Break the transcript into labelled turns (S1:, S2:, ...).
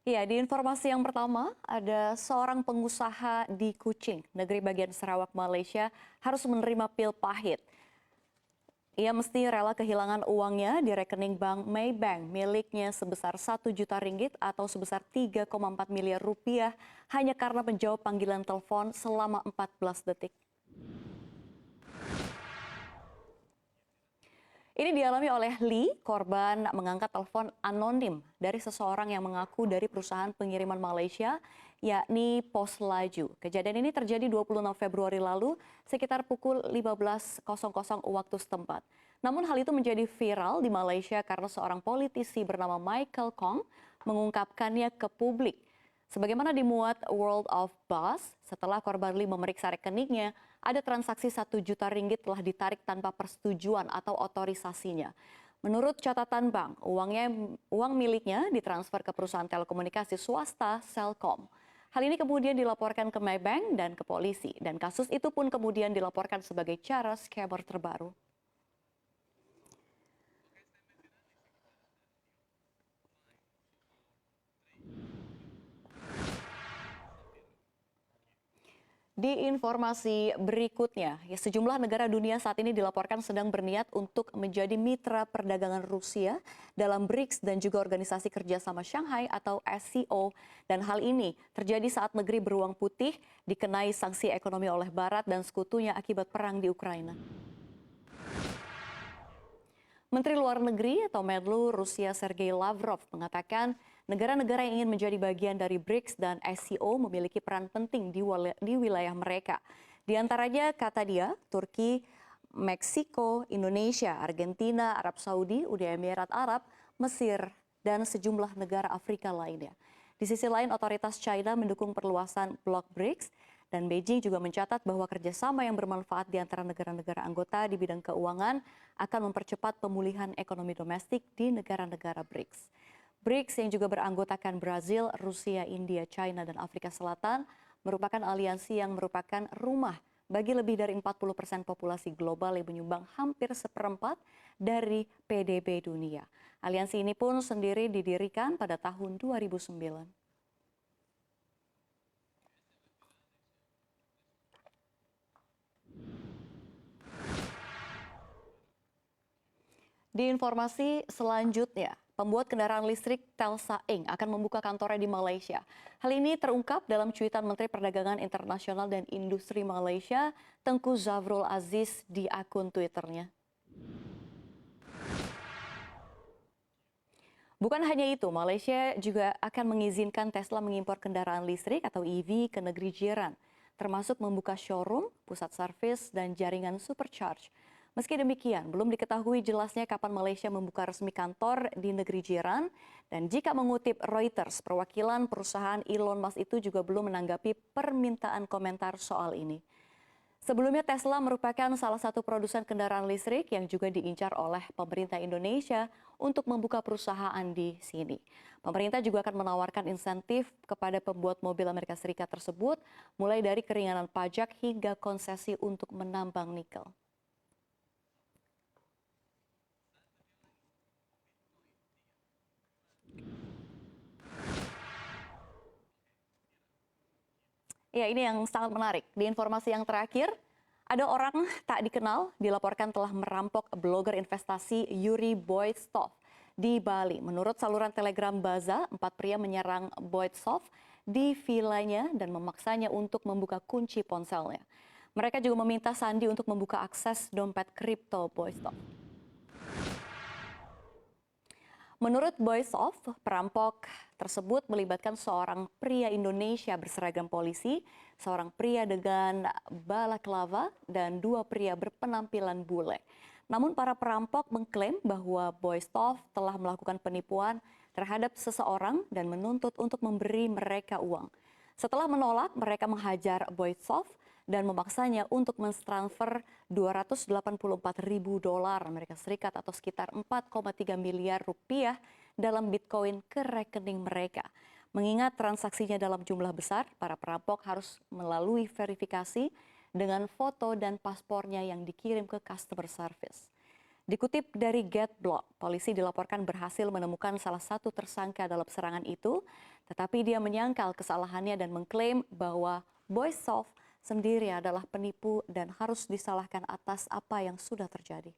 S1: Ya, di informasi yang pertama, ada seorang pengusaha di Kuching, negeri bagian Sarawak, Malaysia, harus menerima pil pahit. Ia mesti rela kehilangan uangnya di rekening bank Maybank miliknya sebesar 1 juta ringgit atau sebesar 3,4 miliar rupiah hanya karena menjawab panggilan telepon selama 14 detik. Ini dialami oleh Lee, korban mengangkat telepon anonim dari seseorang yang mengaku dari perusahaan pengiriman Malaysia, yakni Pos Laju. Kejadian ini terjadi 26 Februari lalu, sekitar pukul 15.00 waktu setempat. Namun hal itu menjadi viral di Malaysia karena seorang politisi bernama Michael Kong mengungkapkannya ke publik. Sebagaimana dimuat World of Buzz, setelah korban Lee memeriksa rekeningnya, ada transaksi 1 juta ringgit telah ditarik tanpa persetujuan atau otorisasinya. Menurut catatan bank, uang miliknya ditransfer ke perusahaan telekomunikasi swasta Celcom. Hal ini kemudian dilaporkan ke Maybank dan ke polisi, dan kasus itu pun kemudian dilaporkan sebagai cara scammer terbaru. Di informasi berikutnya, sejumlah negara dunia saat ini dilaporkan sedang berniat untuk menjadi mitra perdagangan Rusia dalam BRICS dan juga Organisasi Kerjasama Shanghai atau SCO. Dan hal ini terjadi saat negeri beruang putih dikenai sanksi ekonomi oleh Barat dan sekutunya akibat perang di Ukraina. Menteri Luar Negeri atau Menlu Rusia Sergei Lavrov mengatakan negara-negara yang ingin menjadi bagian dari BRICS dan SCO memiliki peran penting di wilayah mereka. Di antaranya, kata dia, Turki, Meksiko, Indonesia, Argentina, Arab Saudi, Uni Emirat Arab, Mesir, dan sejumlah negara Afrika lainnya. Di sisi lain, otoritas China mendukung perluasan blok BRICS dan Beijing juga mencatat bahwa kerjasama yang bermanfaat di antara negara-negara anggota di bidang keuangan akan mempercepat pemulihan ekonomi domestik di negara-negara BRICS. BRICS yang juga beranggotakan Brazil, Rusia, India, China, dan Afrika Selatan merupakan aliansi yang merupakan rumah bagi lebih dari 40% populasi global yang menyumbang hampir seperempat dari PDB dunia. Aliansi ini pun sendiri didirikan pada tahun 2009. Di informasi selanjutnya, pembuat kendaraan listrik Telsa Inc. akan membuka kantornya di Malaysia. Hal ini terungkap dalam cuitan Menteri Perdagangan Internasional dan Industri Malaysia, Tengku Zafrul Aziz di akun Twitternya. Bukan hanya itu, Malaysia juga akan mengizinkan Tesla mengimpor kendaraan listrik atau EV ke negeri jiran, termasuk membuka showroom, pusat servis, dan jaringan supercharge. Meski demikian, belum diketahui jelasnya kapan Malaysia membuka resmi kantor di negeri jiran. Dan jika mengutip Reuters, perwakilan perusahaan Elon Musk itu juga belum menanggapi permintaan komentar soal ini. Sebelumnya Tesla merupakan salah satu produsen kendaraan listrik yang juga diincar oleh pemerintah Indonesia untuk membuka perusahaan di sini. Pemerintah juga akan menawarkan insentif kepada pembuat mobil Amerika Serikat tersebut, mulai dari keringanan pajak hingga konsesi untuk menambang nikel. Ya, ini yang sangat menarik. Di informasi yang terakhir, ada orang tak dikenal dilaporkan telah merampok blogger investasi Yuri Boydsoff di Bali. Menurut saluran Telegram Baza, 4 pria menyerang Boydsoff di vilanya dan memaksanya untuk membuka kunci ponselnya. Mereka juga meminta Sandi untuk membuka akses dompet kripto Boydsoff. Menurut Boydsoff, perampok tersebut melibatkan seorang pria Indonesia berseragam polisi, seorang pria dengan balaklava, dan 2 pria berpenampilan bule. Namun para perampok mengklaim bahwa Boydsoff telah melakukan penipuan terhadap seseorang dan menuntut untuk memberi mereka uang. Setelah menolak, mereka menghajar Boydsoff dan memaksanya untuk mentransfer 284 ribu dolar Amerika Serikat atau sekitar 4,3 miliar rupiah dalam Bitcoin ke rekening mereka. Mengingat transaksinya dalam jumlah besar, para perampok harus melalui verifikasi dengan foto dan paspornya yang dikirim ke customer service. Dikutip dari Getblog, polisi dilaporkan berhasil menemukan salah satu tersangka dalam serangan itu, tetapi dia menyangkal kesalahannya dan mengklaim bahwa Boysov sendiri adalah penipu dan harus disalahkan atas apa yang sudah terjadi.